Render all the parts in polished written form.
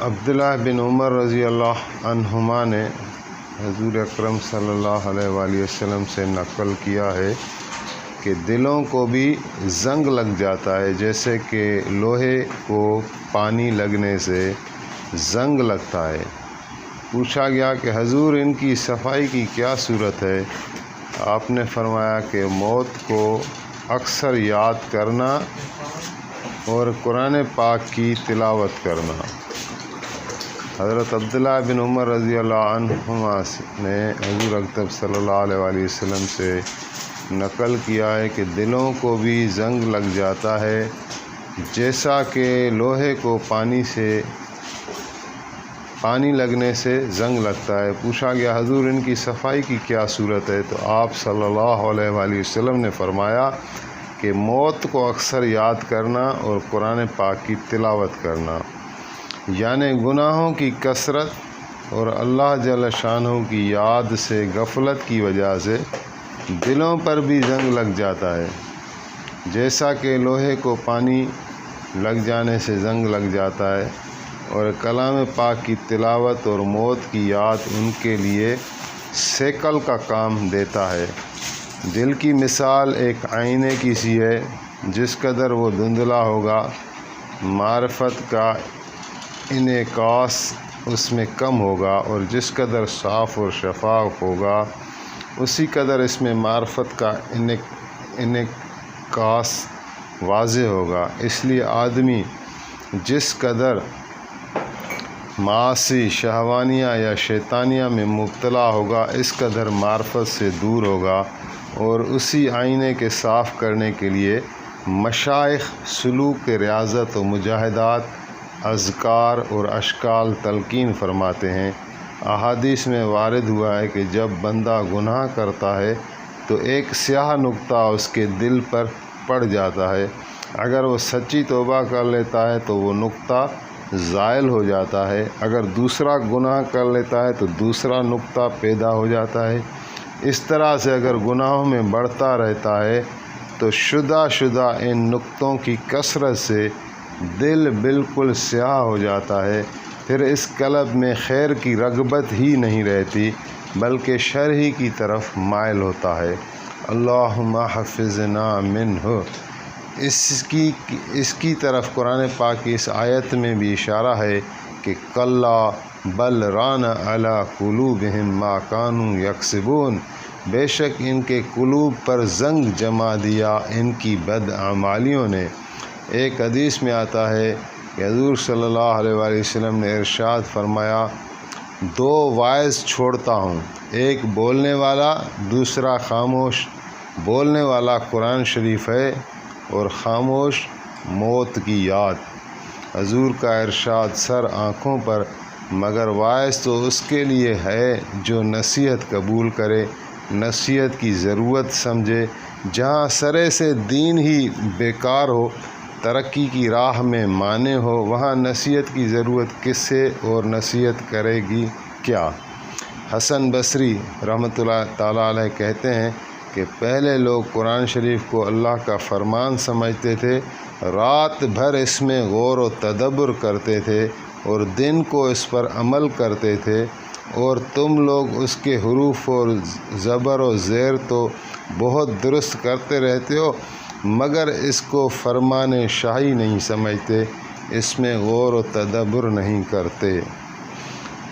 عبداللہ بن عمر رضی اللہ عنہما نے حضور اکرم صلی اللہ علیہ وآلہ وسلم سے نقل کیا ہے کہ دلوں کو بھی زنگ لگ جاتا ہے جیسے کہ لوہے کو پانی لگنے سے زنگ لگتا ہے۔ پوچھا گیا کہ حضور ان کی صفائی کی کیا صورت ہے؟ آپ نے فرمایا کہ موت کو اکثر یاد کرنا اور قرآن پاک کی تلاوت کرنا۔ حضرت عبداللہ بن عمر رضی اللہ عنہما نے حضور اکرم صلی اللہ علیہ وآلہ وسلم سے نقل کیا ہے کہ دلوں کو بھی زنگ لگ جاتا ہے جیسا کہ لوہے کو پانی لگنے سے زنگ لگتا ہے۔ پوچھا گیا حضور ان کی صفائی کی کیا صورت ہے؟ تو آپ صلی اللہ علیہ وآلہ وسلم نے فرمایا کہ موت کو اکثر یاد کرنا اور قرآن پاک کی تلاوت کرنا، یعنی گناہوں کی کثرت اور اللہ جل شانہ کی یاد سے غفلت کی وجہ سے دلوں پر بھی زنگ لگ جاتا ہے، جیسا کہ لوہے کو پانی لگ جانے سے زنگ لگ جاتا ہے، اور کلام پاک کی تلاوت اور موت کی یاد ان کے لیے سیکل کا کام دیتا ہے۔ دل کی مثال ایک آئینے کی سی ہے، جس قدر وہ دھندلا ہوگا معرفت کا انعکاس اس میں کم ہوگا، اور جس قدر صاف اور شفاف ہوگا اسی قدر اس میں معرفت کا انعکاس واضح ہوگا۔ اس لیے آدمی جس قدر معاصی، شہوانیہ یا شیطانیہ میں مبتلا ہوگا اس قدر معرفت سے دور ہوگا، اور اسی آئینے کے صاف کرنے کے لیے مشائخ سلوک کے ریاضت و مجاہدات، اذکار اور اشکال تلقین فرماتے ہیں۔ احادیث میں وارد ہوا ہے کہ جب بندہ گناہ کرتا ہے تو ایک سیاہ نقطہ اس کے دل پر پڑ جاتا ہے، اگر وہ سچی توبہ کر لیتا ہے تو وہ نقطہ زائل ہو جاتا ہے، اگر دوسرا گناہ کر لیتا ہے تو دوسرا نقطہ پیدا ہو جاتا ہے۔ اس طرح سے اگر گناہوں میں بڑھتا رہتا ہے تو شدہ ان نقطوں کی کثرت سے دل بالکل سیاہ ہو جاتا ہے، پھر اس قلب میں خیر کی رغبت ہی نہیں رہتی بلکہ شر ہی کی طرف مائل ہوتا ہے۔ اللہم حفظنا منہ۔ اس کی طرف قرآن پاک کی اس آیت میں بھی اشارہ ہے کہ کلا بل ران علی قلوبہم ما کانوا یکسبون، بے شک ان کے قلوب پر زنگ جما دیا ان کی بدعمالیوں نے۔ ایک حدیث میں آتا ہے کہ حضور صلی اللہ علیہ وآلہ وسلم نے ارشاد فرمایا، دو وائز چھوڑتا ہوں، ایک بولنے والا، دوسرا خاموش۔ بولنے والا قرآن شریف ہے اور خاموش موت کی یاد۔ حضور کا ارشاد سر آنکھوں پر، مگر وائز تو اس کے لیے ہے جو نصیحت قبول کرے، نصیحت کی ضرورت سمجھے۔ جہاں سرے سے دین ہی بیکار ہو، ترقی کی راہ میں مانے ہو، وہاں نصیحت کی ضرورت کس سے اور نصیحت کرے گی کیا؟ حسن بصری رحمۃ اللہ تعالیٰ علیہ کہتے ہیں کہ پہلے لوگ قرآن شریف کو اللہ کا فرمان سمجھتے تھے، رات بھر اس میں غور و تدبر کرتے تھے اور دن کو اس پر عمل کرتے تھے، اور تم لوگ اس کے حروف اور زبر و زیر تو بہت درست کرتے رہتے ہو، مگر اس کو فرمان شاہی نہیں سمجھتے، اس میں غور و تدبر نہیں کرتے۔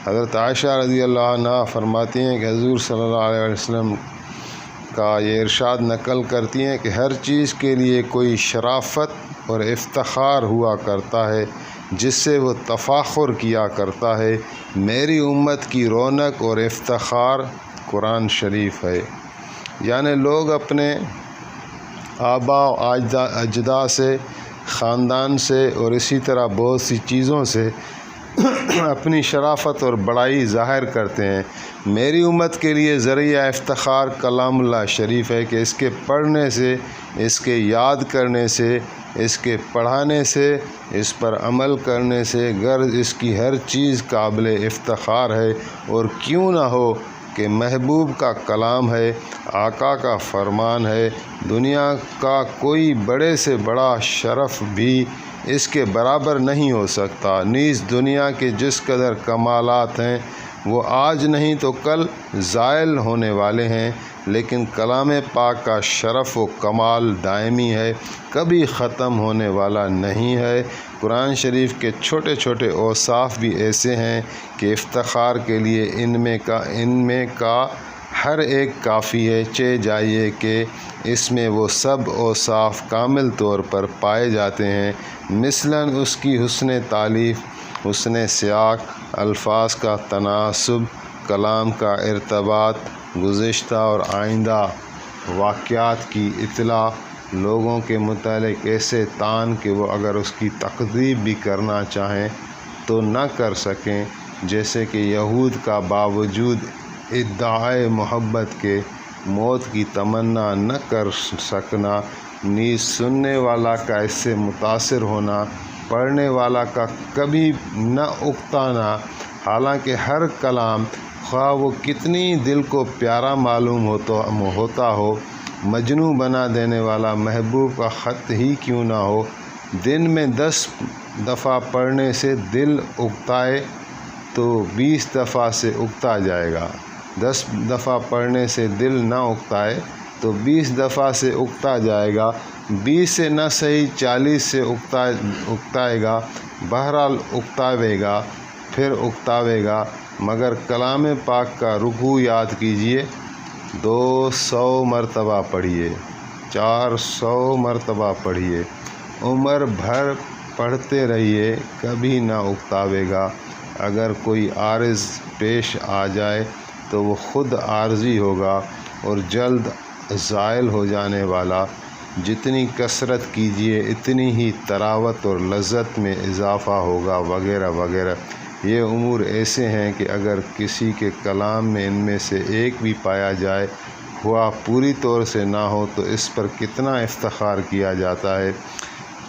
حضرت عائشہ رضی اللہ عنہا فرماتی ہیں کہ حضور صلی اللہ علیہ وسلم کا یہ ارشاد نقل کرتی ہیں کہ ہر چیز کے لیے کوئی شرافت اور افتخار ہوا کرتا ہے جس سے وہ تفاخر کیا کرتا ہے، میری امت کی رونق اور افتخار قرآن شریف ہے۔ یعنی لوگ اپنے آباء و اجداد سے، خاندان سے اور اسی طرح بہت سی چیزوں سے اپنی شرافت اور بڑائی ظاہر کرتے ہیں۔ میری امت کے لیے ذریعہ افتخار کلام اللہ شریف ہے کہ اس کے پڑھنے سے، اس کے یاد کرنے سے، اس کے پڑھانے سے، اس پر عمل کرنے سے غرض اس کی ہر چیز قابل افتخار ہے، اور کیوں نہ ہو کہ محبوب کا کلام ہے، آقا کا فرمان ہے، دنیا کا کوئی بڑے سے بڑا شرف بھی اس کے برابر نہیں ہو سکتا، نیز دنیا کے جس قدر کمالات ہیں وہ آج نہیں تو کل زائل ہونے والے ہیں، لیکن کلام پاک کا شرف و کمال دائمی ہے، کبھی ختم ہونے والا نہیں ہے۔ قرآن شریف کے چھوٹے چھوٹے اوصاف بھی ایسے ہیں کہ افتخار کے لیے ان میں کا ہر ایک کافی ہے، چہ جائیے کہ اس میں وہ سب اوصاف کامل طور پر پائے جاتے ہیں، مثلاً اس کی حسن تعلیف، حسن سیاق، الفاظ کا تناسب، کلام کا ارتباط، گزشتہ اور آئندہ واقعات کی اطلاع، لوگوں کے متعلق ایسے تان کہ وہ اگر اس کی تکذیب بھی کرنا چاہیں تو نہ کر سکیں، جیسے کہ یہود کا باوجود ادعائے محبت کے موت کی تمنا نہ کر سکنا، نیز سننے والا کا اس سے متاثر ہونا، پڑھنے والا کا کبھی نہ اکتانا، حالانکہ ہر کلام خواہ وہ کتنی دل کو پیارا معلوم ہوتا ہو، مجنوں بنا دینے والا محبوب کا خط ہی کیوں نہ ہو، دن میں 10 دفعہ پڑھنے سے دل اکتائے تو 20 دفعہ سے اکتا جائے گا، 10 دفعہ پڑھنے سے دل نہ اکتائے تو 20 دفعہ سے اکتا جائے گا، 20 سے نہ صحیح 40 سے اکتائے گا، بہرحال اکتاوے گا، پھر اکتاوے گا، مگر کلام پاک کا رکوع یاد کیجئے، 200 مرتبہ پڑھیے، 400 مرتبہ پڑھیے، عمر بھر پڑھتے رہیے، کبھی نہ اکتاوے گا، اگر کوئی عارض پیش آ جائے تو وہ خود عارضی ہوگا اور جلد زائل ہو جانے والا، جتنی کثرت کیجیے اتنی ہی طراوت اور لذت میں اضافہ ہوگا، وغیرہ وغیرہ۔ یہ امور ایسے ہیں کہ اگر کسی کے کلام میں ان میں سے ایک بھی پایا جائے، خواہ پوری طور سے نہ ہو، تو اس پر کتنا افتخار کیا جاتا ہے،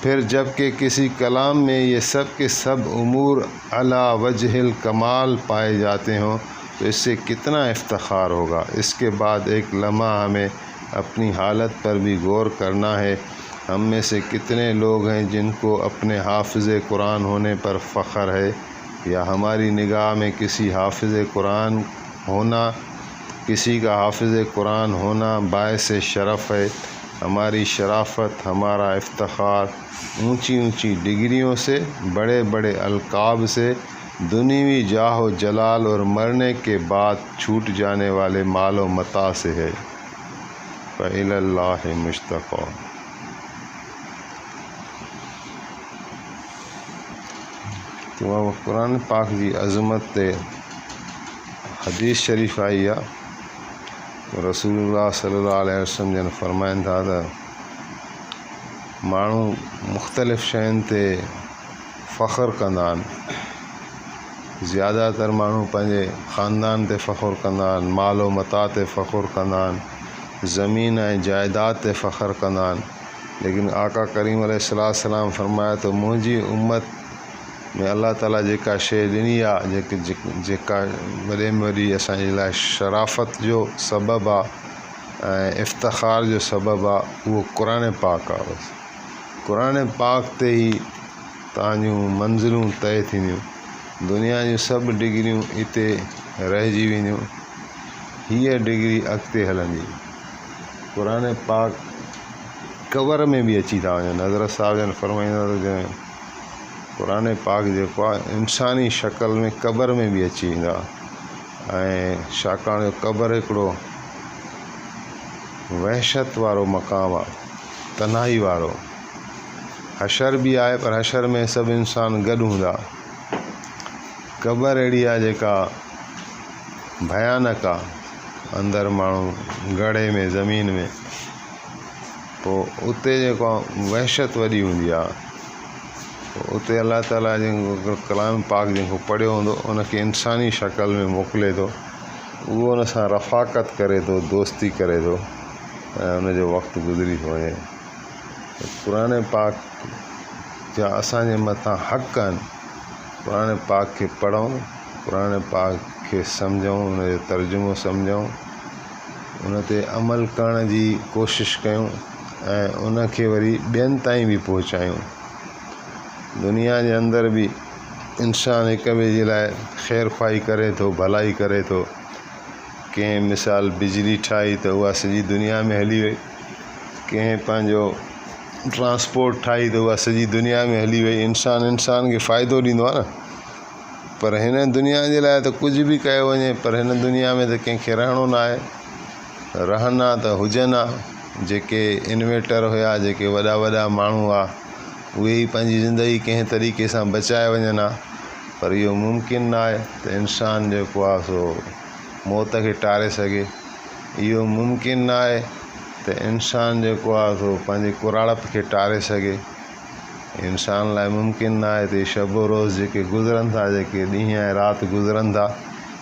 پھر جب کہ کسی کلام میں یہ سب کے سب امور علی وجہ الکمال پائے جاتے ہوں تو اس سے کتنا افتخار ہوگا۔ اس کے بعد ایک لمحہ ہمیں اپنی حالت پر بھی غور کرنا ہے، ہم میں سے کتنے لوگ ہیں جن کو اپنے حافظ قرآن ہونے پر فخر ہے، یا ہماری نگاہ میں کسی کا حافظ قرآن ہونا باعث شرف ہے، ہماری شرافت، ہمارا افتخار اونچی اونچی ڈگریوں سے، بڑے بڑے القاب سے، دنیوی جاہ و جلال اور مرنے کے بعد چھوٹ جانے والے مال و متاع سے ہے۔ فإلی اللہ مشتاق۔ تو قرآن پاک جی عظمت تے حدیث شریف آئی ہے، رسول اللہ صلی اللہ علیہ وسلم جن فرمائن تھا تا مانو مختلف شین تے فخر کندان، زیادہ تر مانو پنجے خاندان تے فخر کندان، مال و متاع تے فخر کندان، زمین جائیداد تے فخر کندان، لیکن آقا کریم علیہ السلام فرمایا تو منجی امت میں اللہ تعالیٰ جیکا شے ॾिनी आहे، जेका वॾे में वॾी असांजे लाइ शराफ़त जो सबबु आहे, इफ़्तिख़ार जो सबबु आहे, उहो क़ुर पाक आहे। बसि क़ुर पाक ते ई तव्हांजूं मंज़िलूं तय थींदियूं, दुनिया जूं सभु डिग्रियूं हिते रहिजी वेंदियूं, हीअ डिग्री अॻिते हलंदी। क़ुर पाक कवर में बि अची था वञनि, हज़रत साहिब जन फरमाईंदा त क़ुर पाक जेको आहे इंसानी शक्ल में क़बर में बि अची वेंदा, ऐं छाकाणि क़बर हिकिड़ो वहशत वारो मक़ाम आहे, तन्हाई वारो, हशर बि आहे पर हशर में सभु इंसान गॾु हूंदा, क़बर अहिड़ी आहे जेका भयानक आहे, अंदरि माण्हू गड़े में ज़मीन में, पोइ उते जेको वहशत वॾी हूंदी आहे, उते अल्लाह ताला जो कलाम पाक जेको पढ़ियो हूंदो उनखे इंसानी शक्ल में मोकिले थो, उहो उन सां रफ़ाक़त करे थो, दोस्ती करे थो, ऐं उनजो वक़्तु गुज़री थो वञे। क़ुर पाक जा असांजे मथां हक़ आहिनि, क़ुर पाक खे पढ़ूं, क़ुर पाक खे सम्झूं, उन जो तर्जुमो सम्झूं, उन ते अमल करण जी कोशिशि कयूं ऐं उन खे वरी ॿियनि ताईं बि पहुचायूं। दुनिया जे अंदरि बि इंसानु हिक ॿिए जे लाइ ख़ैरु ख़्वाही करे थो, भलाई करे थो। कंहिं मिसाल बिजली ठाही त उहा सॼी दुनिया में हली वई, कंहिं पंहिंजो ट्रांसपोर्ट ठाही त उहा सॼी दुनिया में हली वई। इंसान खे फ़ाइदो ॾींदो आहे न। पर हिन दुनिया जे लाइ त कुझु बि कयो वञे, पर हिन दुनिया में त कंहिंखे रहणो न आहे। रहनि हा त हुजनि हा, जेके इन्वेटर हुया, जेके वॾा वॾा माण्हू हुआ, उहे ई पंहिंजी ज़िंदगी कंहिं तरीक़े सां बचाए वञनि हा। पर इहो मुमकिन न आहे त इंसानु जेको आहे सो मौत खे टारे सघे। इहो मुमकिन न आहे त इंसानु जेको आहे सो पंहिंजे कुराड़प खे टारे सघे। इंसान लाइ मुमकिन न आहे त शब रोज़ जेके गुज़रनि था, जेके ॾींहं ऐं राति गुज़रनि था,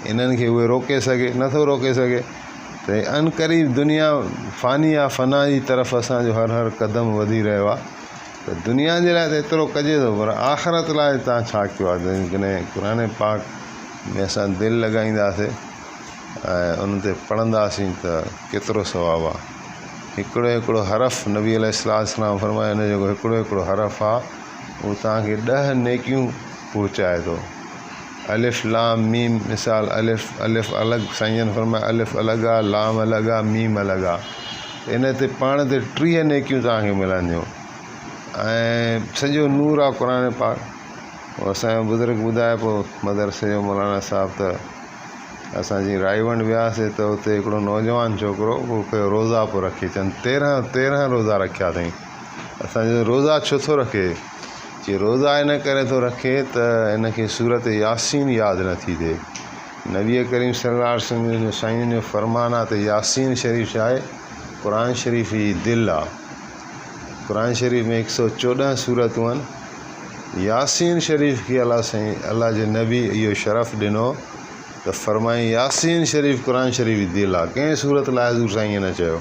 इन्हनि खे उहे रोके सघे, नथो रोके सघे। त अनक़रीब दुनिया फ़ानी आहे, फ़ना जी तरफ़ असांजो हर हर क़दम वधी रहियो आहे। त दुनिया जे लाइ त एतिरो कजे थो, पर आख़िरत लाइ तव्हां छा कयो आहे? जॾहिं क़ुर पाक में असां दिलि लॻाईंदासीं ऐं उन ते पढ़ंदासीं त केतिरो सवाबु आहे। हिकिड़ो हरफ़ नबी अलैहिस्सलाम फरमायो, हिन जो हिकिड़ो हरफ़ आहे, उहो तव्हांखे 10 नेकियूं पहुचाए थो। अलिफ लाम मीम, मिसाल अलिफ अलॻि, साईं फरमाया अलिफ अलॻि आहे, लाम अलॻि आहे, मीम अलॻि आहे। इन ते पाण ते 30 नेकियूं तव्हांखे मिलंदियूं ऐं सॼो नूर आहे क़ुर पाक। असांजो बुज़ुर्ग ॿुधाए पियो, मदरसे जो मौलाना साहिबु, त असांजी रायवंड वियासीं त उते हिकिड़ो नौजवान छोकिरो उहो कयो रोज़ा पियो रखे, चवनि 13 रोज़ा रखिया अथई। असांजो रोज़ा छो थो रखे? चई रोज़ा इन करे थो रखे त इनखे सूरत यासीन यादि नथी थिए। नबी करीम सल्लल्लाहु अलैहि वसल्लम जो साईं जो फरमान आहे त यासीन शरीफ़ छा आहे? क़ुर शरीफ़ जी दिलि आहे। क़ुर शरीफ़ में 114 सूरतूं आहिनि। यासीन शरीफ़ खे अल्लाह जे नबी इहो शरफ़ ॾिनो त फरमाई यासीन शरीफ़ क़ुर शरीफ़ जी दिलि आहे। कंहिं सूरत लाइ हज़ूर साईं न चयो,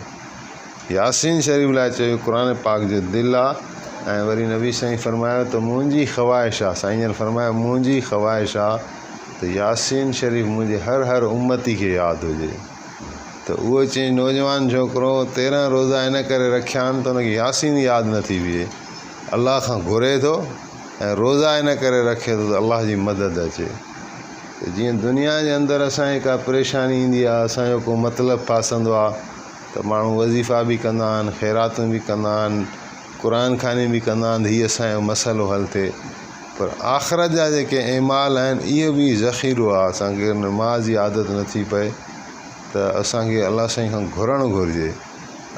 यासीन शरीफ़ लाइ चयो क़ुर पाक जो दिलि आहे। ऐं वरी नबी साईं फरमायो त मुंहिंजी ख़्वाहिश आहे, साईं जन फरमायो मुंहिंजी ख़्वाहिश आहे त यासीन शरीफ़ मुंहिंजे हर उम्मती खे यादि हुजे। त उहो चई नौजवान छोकिरो 13 रोज़ा इन करे रखिया आहिनि त उनखे यासीन यादि नथी बीहे। अलाह खां घुरे थो ऐं रोज़ा इन करे रखे थो त अलाह जी मदद अचे। त जीअं दुनिया जे अंदरि असांखे का परेशानी ईंदी आहे, असांजो को मतिलबु फासंदो आहे, त माण्हू वज़ीफ़ा बि कंदा आहिनि, ख़ैरातूं बि कंदा आहिनि, क़ुर खानी बि कंदा आहिनि, हीअ असांजो मसइलो हल थिए। पर आख़िरत जा जेके एमाल आहिनि, इहो बि ज़ख़ीरो आहे। असांखे नमाज़ जी आदत नथी पए त असांखे अलाह साईं खां घुरणु घुरिजे।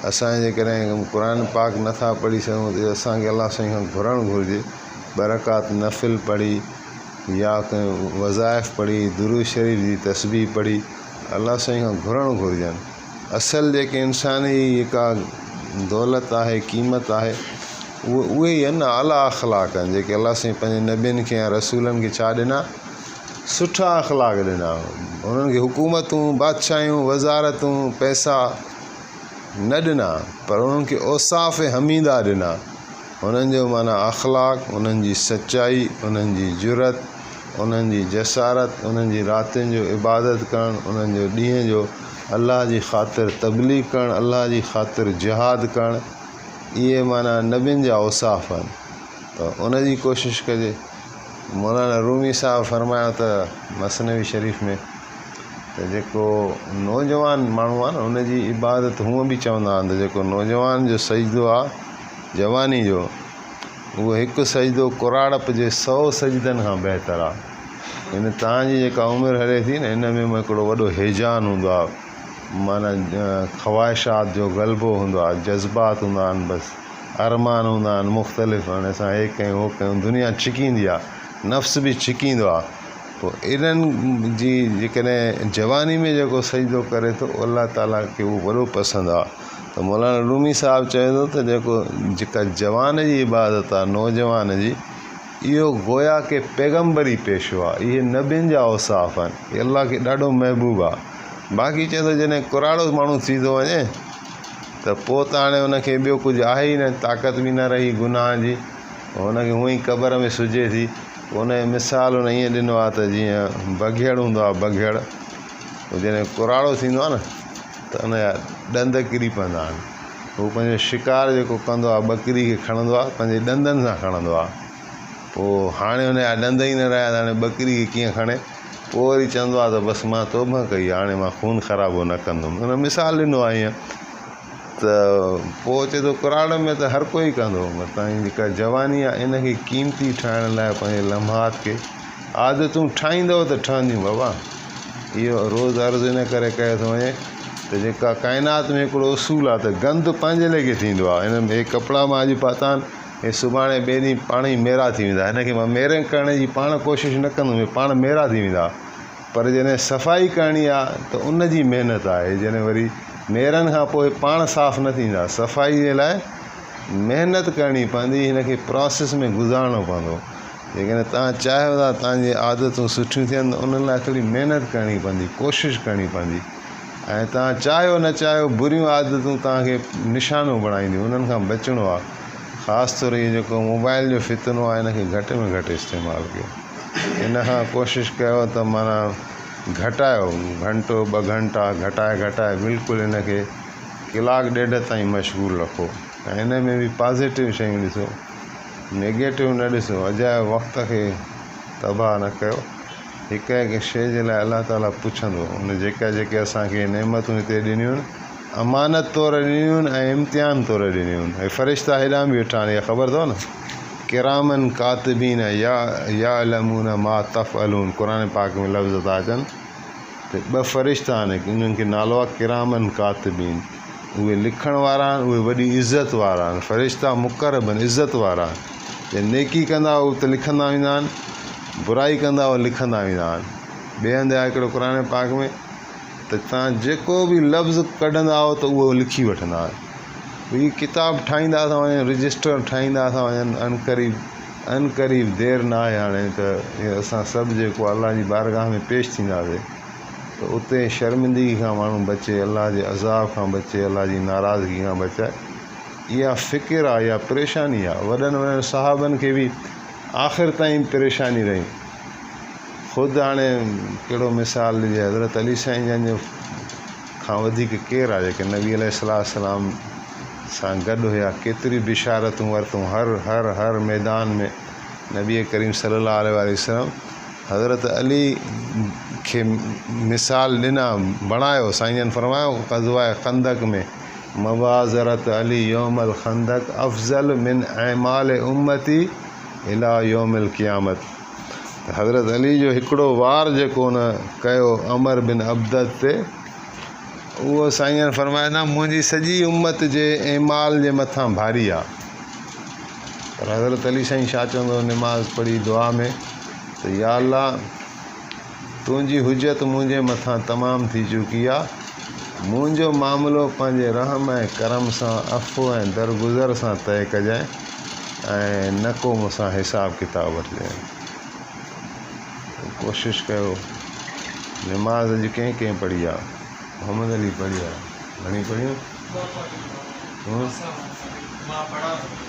असां जेकॾहिं क़ुर पाक नथा पढ़ी सघूं त असांखे अलाह साईं खां घुरणु घुरिजे। 2 रकात नफ़िल पढ़ी या कंहिं वज़ाइफ़ पढ़ी, दुरूद शरीफ़ जी तस्बीह पढ़ी अलाह साईं खां घुरणु घुरिजनि। असल जेके इंसानी जेका दौलत आहे, क़ीमत आहे, उहे ई आहिनि आला अख़लाक आहिनि जेके अलाह साईं पंहिंजे नबियुनि खे ऐं रसूलनि खे छा ॾिना? सुठा अख़लाक ॾिना। उन्हनि खे हुकूमतूं, बादशाहियूं, वज़ारतूं, पैसा न ॾिना, पर उन्हनि खे औसाफ़ हमीदा ॾिना। उन्हनि जो माना अख़लाक, उन्हनि जी सचाई, उन्हनि जी जुरत, उन्हनि जी जसारत, उन्हनि जी रातियुनि जो इबादत करणु, उन्हनि जो ॾींहं जो अल्लाह जी ख़ातिर तबलीग करणु, अल्लाह जी ख़ातिर जिहाद करणु, इहे माना नबियुनि जा औसाफ़ आहिनि। त उन जी कोशिशि कजे। मौलाना रूमी साहब फरमायो त मसनवी शरीफ़ में त जेको नौजवान माण्हू आहे न, उन जी इबादत हूअं बि चवंदा आहिनि त जेको नौजवान जो सजदो आहे जवानी जो, उहो हिकु सजदो कुराड़प जे 100 सजदनि खां बहितर आहे। इन तव्हांजी जेका उमिरि हले थी न, इन में हिकिड़ो वॾो हेजान हूंदो आहे, माना ख़्वाहिशात जो ग़लबो हूंदो आहे, जज़्बात हूंदा आहिनि, बसि अरमान हूंदा आहिनि मुख़्तलिफ़। हाणे असां हे कयूं हो कयूं, दुनिया छिकींदी आहे, नफ़्स बि छिकींदो आहे। पोइ इन्हनि जी जेकॾहिं जवानी में जेको सजदो करे थो, अल्लाह ताला खे उहो वॾो पसंदि आहे। त मौलाना रूमी साहिबु चए थो त जेका जवान जी इबादत आहे, नौजवान जी, इहो गोया के पैगम्बरी पेशो आहे। इहे नबियुनि जा औसाफ़ आहिनि, इहे अल्लाह खे ॾाढो महबूब आहे। बाक़ी चए थो जॾहिं कुराड़ो माण्हू थी थो वञे त पोइ त हाणे हुनखे ॿियो कुझु आहे ई न, ताक़त बि न रही गुनाह जी, हुनखे हूअं ई क़बर में सुॼे थी। उन जी मिसाल उन ईअं ॾिनो आहे त जीअं बघियड़ हूंदो आहे, बघियड़ जॾहिं कुराड़ो थींदो आहे न त उन जा ॾंद किरी पवंदा आहिनि। हू पंहिंजो शिकार जेको कंदो आहे ॿकरी खे खणंदो आहे, पंहिंजे ॾंदनि सां खणंदो आहे। पोइ हाणे हुन जा ॾंद ई न रहिया त हाणे ॿकरी खे कीअं खणे, पोइ वरी चवंदो आहे त बसि मां तौबा कई, हाणे मां खून ख़राबो न कंदुमि। हुन मिसाल ॾिनो आहे ईअं त पोइ चए थो कुराड़ में त हर कोई कंदो, तव्हांजी जेका जवानी आहे इनखे क़ीमती ठाहिण लाइ पंहिंजे लम्हात खे आदतूं ठाहींदव त ठहंदियूं बाबा। इहो रोज़ु अर्ज़ु इन करे कयो थो वञे त जेका काइनात में हिकिड़ो उसूल आहे त गंद पंहिंजे लेखे थींदो आहे। हिन में कपिड़ा मां अॼु पाता आहिनि, हे सुभाणे ॿिए ॾींहुं पाण ई मेरा थी वेंदा। हिनखे मां मेरे करण जी पाण कोशिशि न कंदुमि, पाण मेरा थी वेंदा। पर जॾहिं सफ़ाई करणी आहे त उन जी महिनत आहे। जॾहिं वरी मेरनि खां पोइ पाण साफ़ु न थींदा, सफ़ाई जे लाइ महिनत करणी पवंदी, हिनखे प्रोसेस में गुज़ारिणो पवंदो। जेकॾहिं तव्हां चाहियो था तव्हांजी आदतूं सुठियूं थियनि त उन्हनि लाइ थोरी महिनत करणी पवंदी, कोशिशि करणी पवंदी। ऐं तव्हां चाहियो न चाहियो बुरियूं आदतूं तव्हांखे निशानो बणाईंदियूं, उन्हनि खां बचिणो आहे। ख़ासि तौर इहो जेको मोबाइल जो फितनो आहे इनखे घटि में घटि इस्तेमालु कयो। इन खां कोशिशि कयो त माना घटायो, घंटो 2 घंटा घटाए बिल्कुलु इनखे कलाकु ॾेढ ताईं मशगूल रखो। ऐं इन में बि पॉज़िटिव शयूं ॾिसो, नेगेटिव न ॾिसो। अजायो वक़्त खे तबाह न कयो। हिकु हिकु शइ जे लाइ अलाह ताला पुछंदो। उन जेके असांखे नेमतूं हिते ॾिनियूं आहिनि, अमानत तौरु ॾिनियूं आहिनि ऐं इम्तिहान तौरु ॾिनियूं आहिनि। ऐं फ़रिश्ता हेॾां बि वेठा आहिनि, इहा ख़बर अथव न, किरामन कातिबीन याअलमून मा तफ़अलून। क़ुर पाक में लफ़्ज़ था अचनि त 2 फ़रिश्ता आहिनि, उन्हनि खे नालो आहे किरामन कातिबीन। उहे लिखण वारा आहिनि, उहे वॾी इज़त वारा आहिनि। फ़रिश्ता मुक़रब आहिनि, इज़त वारा आहिनि। जे नेकी कंदा उहे त लिखंदा वेंदा आहिनि, बुराई कंदा उहे लिखंदा वेंदा आहिनि। ॿिए हंधि आहे हिकिड़ो क़ुर पाक में त तव्हां जेको बि लफ़्ज़ कढंदा त उहो लिखी वठंदा आहिनि। हीअ किताब ठाहींदा था वञनि, रजिस्टर ठाहींदा था वञनि। अनक़रीब देरि न आहे हाणे त असां सभु जेको अलाह जी बारगाह में पेश थींदासीं त उते शर्मिंदगी खां माण्हू बचे, अलाह जे अज़ाब खां बचे, अलाह जी नाराज़गी खां बचाए। इहा फ़िकिर आहे, इहा परेशानी आहे। वॾनि साहबनि खे बि आख़िर ताईं परेशानी रही। ख़ुदि हाणे कहिड़ो मिसाल ॾिजे, हज़रत अली साईं जन खां वधीक केरु आहे जेके नबी अलैहिस्सलाम सां गॾु हुया। केतिरी बिशारतूं वरितूं, हर मैदान में नबी करीम सल्लल्लाहु अलैहि वसल्लम हज़रत अली खे मिसाल ॾिना, बणायो। साईं जन फरमायो ग़ज़वा ख़ंदक में, मबाज़रत अली यौमल ख़ंदक अफ़ज़ल मिन अमाल उम्मती इला यौमिल क़ियामत। हज़रत अली जो हिकिड़ो वार जेको हुन कयो अमर बिन अब्दत ते, उहो साईं जन फरमाए न मुंहिंजी सॼी उम्मत जे एमाल जे मथां भारी आहे। पर हज़रत अली साईं छा चवंदो निमाज़ पढ़ी दुआ में त या अल्लाह तुंहिंजी हुजत मुंहिंजे मथां तमामु थी चुकी आहे। मुंहिंजो मामिलो पंहिंजे रहम ऐं करम सां, अफ़ु ऐं दरगुज़र सां तइ कजांइ ऐं न को मूंसां हिसाब किताब वठिजांइ। कोशिशि कयो। निमाज़ अॼु कंहिं पढ़ी आहे? मोहम्मद अली पढ़ी आहे। घणी पढ़ियूं?